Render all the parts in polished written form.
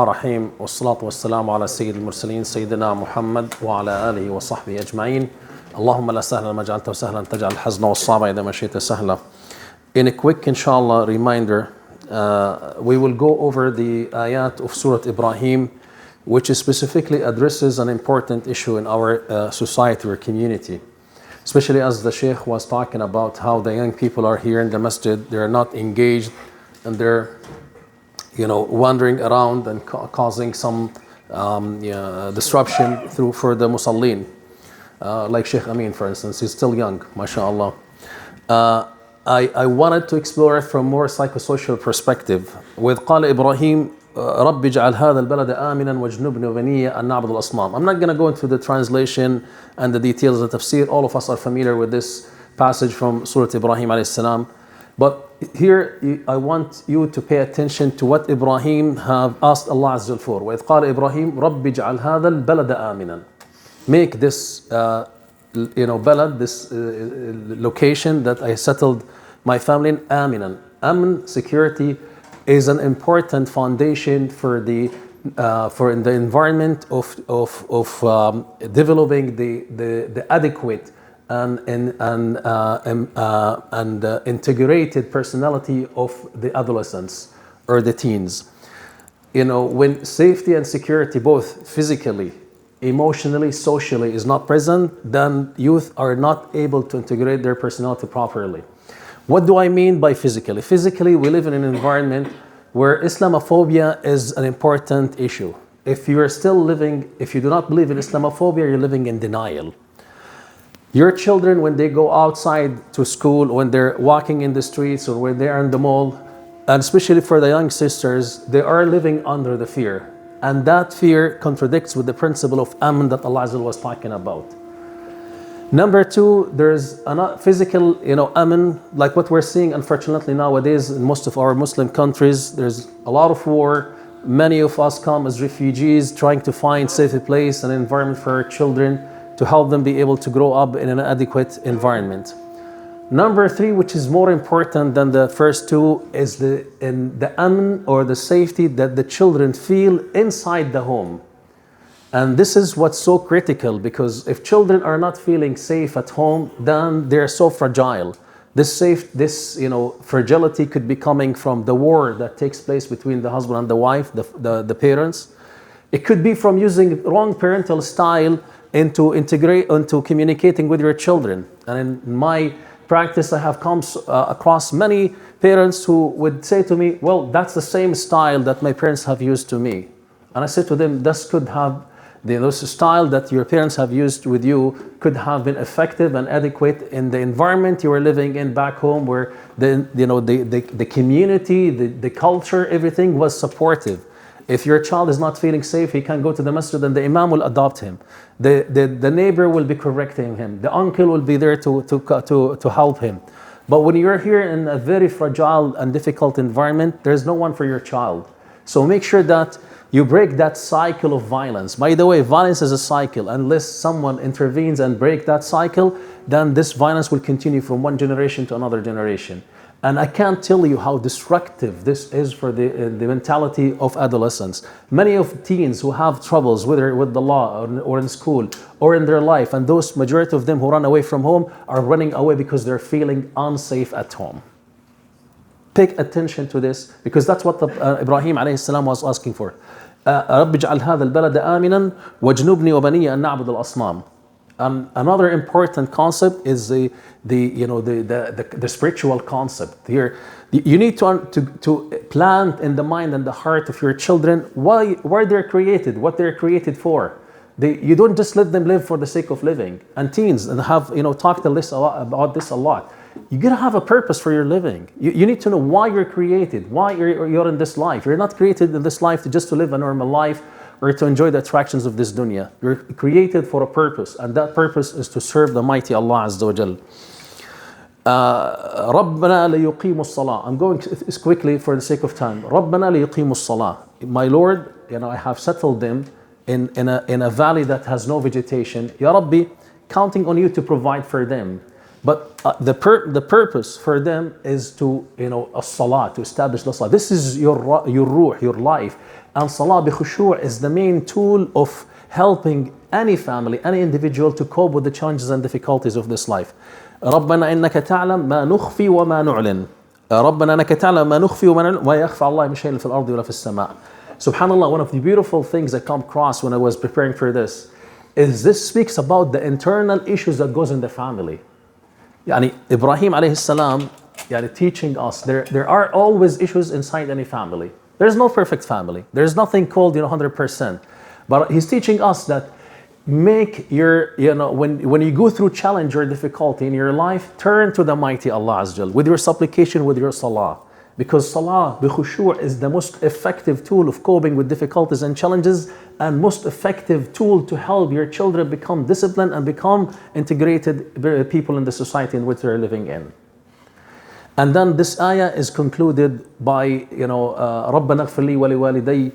الرحيم والصلاة والسلام على سيد المرسلين سيدنا محمد وعلى آله وصحبه أجمعين. اللهم لا سهلا ما جعلته سهلا تجعل الحزن والصعب إذا ما شئت سهلا. In a quick inshallah reminder, we will go over the ayat of Surah Ibrahim, which specifically addresses an important issue in our society or community. Especially as the Sheikh was talking about how the young people are here in the masjid, they're not engaged and they're wandering around and causing some disruption for the musallin. Like Sheikh Amin, for instance, he's still young, mashallah. I wanted to explore it from more psychosocial perspective. With قال إبراهيم رب اجعل هذا البلد آمنا واجنبني وبني أن نعبد الأصنام. I'm not going to go into the translation and the details of the tafsir. All of us are familiar with this passage from Surah Ibrahim alayhi salam. But here I want you to pay attention to what Ibrahim have asked Allah Azza wa Jal for. وإذ قال إبراهيم رب اجعل هذا البلد آمنا. Make this balad, this location that I settled my family in, aminan. Amin, security, is an important foundation for the environment of developing the adequate and integrated personality of the adolescents or the teens. When safety and security, both physically, emotionally, socially, is not present, then youth are not able to integrate their personality properly. What do I mean by physically? Physically, we live in an environment where Islamophobia is an important issue. If you do not believe in Islamophobia, you're living in denial. Your children, when they go outside to school, when they're walking in the streets or when they're in the mall, and especially for the young sisters, they are living under the fear. And that fear contradicts with the principle of Aman that Allah Azza wa Jal was talking about. Number two, there's a physical, Aman, like what we're seeing unfortunately nowadays in most of our Muslim countries. There's a lot of war. Many of us come as refugees trying to find safe place and environment for our children to help them be able to grow up in an adequate environment. Number three, which is more important than the first two, is the aman or the safety that the children feel inside the home. And this is what's so critical, because if children are not feeling safe at home, then they're so fragile. This fragility could be coming from the war that takes place between the husband and the wife, the parents. It could be from using wrong parental style into communicating with your children. And in my practice, I have come across many parents who would say to me, well, that's the same style that my parents have used to me. And I said to them, this could have, the style that your parents have used with you could have been effective and adequate in the environment you were living in back home, where the community, the culture, everything was supportive. If your child is not feeling safe, he can go to the masjid and the imam will adopt him. The neighbor will be correcting him. The uncle will be there to help him. But when you're here in a very fragile and difficult environment, there's no one for your child. So make sure that you break that cycle of violence. By the way, violence is a cycle. Unless someone intervenes and break that cycle, then this violence will continue from one generation to another generation. And I can't tell you how destructive this is for the mentality of adolescents. Many of teens who have troubles, whether with the law or in school or in their life, and those majority of them who run away from home are running away because they're feeling unsafe at home. Pay attention to this, because that's what Ibrahim alayhi salam was asking for. رب اجعل هذا البلد آمنا واجنبني وبني أن نعبد الأصنام. Another important concept is the spiritual concept. Here, you need to plant in the mind and the heart of your children why they're created, what they're created for. You don't just let them live for the sake of living. And teens, and have talked about this a lot. You gotta have a purpose for your living. You need to know why you're created, why you're in this life. You're not created in this life just to live a normal life or to enjoy the attractions of this dunya. You're created for a purpose, and that purpose is to serve the mighty Allah Azza wa Jal. رَبَّنَا لِيُقِيمُوا الصَّلَاةِ. I'm going quickly for the sake of time. رَبَّنَا لِيُقِيمُوا الصَّلَاةِ. My Lord, I have settled them in a valley that has no vegetation. Ya Rabbi, counting on you to provide for them. But the purpose for them is to, a salah, to establish the salah. This is your ruh, your life. And salah bi khushu' is the main tool of helping any family, any individual to cope with the challenges and difficulties of this life. ربنا إنك تعلم ما نخفي وما نعلن. ربنا إنك تعلم ما نخفي وما نعلن وما يخفى على الله من شيء في الأرض ولا في السماء. Subhanallah, one of the beautiful things that come across when I was preparing for this is this speaks about the internal issues that goes in the family. Yani Ibrahim alayhi salam, teaching us there are always issues inside any family. There's no perfect family. There's nothing called 100%. But he's teaching us that make your, when you go through challenge or difficulty in your life, turn to the mighty Allah Azza wa Jal with your supplication, with your salah. Because salah bi khushu' is the most effective tool of coping with difficulties and challenges, and most effective tool to help your children become disciplined and become integrated people in the society in which they're living in. And then this ayah is concluded by, رَبَّنَا اغْفِرْ لِي وَلِوَالِدَيَّ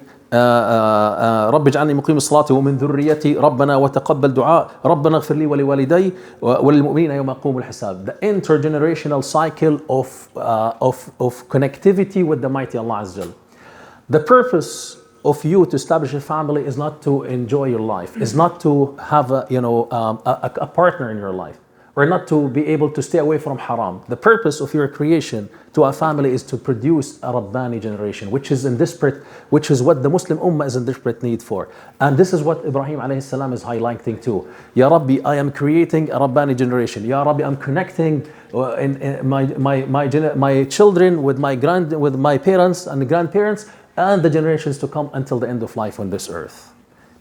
رب اجعلني مقيم الصلاة ومن ذريتي ربنا وتقبل دعاء ربنا اغفر لي ولوالدي وللمؤمنين يوم يقوم الحساب. The intergenerational cycle of connectivity with the mighty Allah Azza wa Jal. The purpose of you to establish a family is not to enjoy your life, is not to have a partner in your life, or not to be able to stay away from haram. The purpose of your creation to a family is to produce a Rabbani generation, which is what the Muslim Ummah is in desperate need for. And this is what Ibrahim alayhi salam is highlighting too. Ya Rabbi, I am creating a Rabbani generation. Ya Rabbi, I'm connecting my children with my parents and grandparents and the generations to come until the end of life on this earth.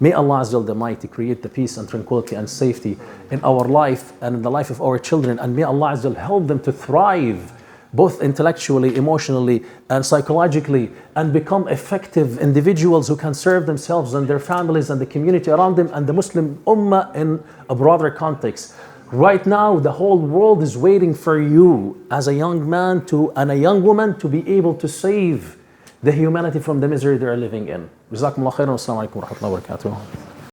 May Allah Azza wa Jal the Mighty create the peace and tranquility and safety in our life and in the life of our children, and may Allah Azza wa Jal help them to thrive both intellectually, emotionally and psychologically, and become effective individuals who can serve themselves and their families and the community around them and the Muslim Ummah in a broader context. Right now, the whole world is waiting for you as a young man and a young woman to be able to save the humanity from the misery they are living in. Jazakumullah khairan. Assalamu alaikum wa rahmatullahi wa barakatuh.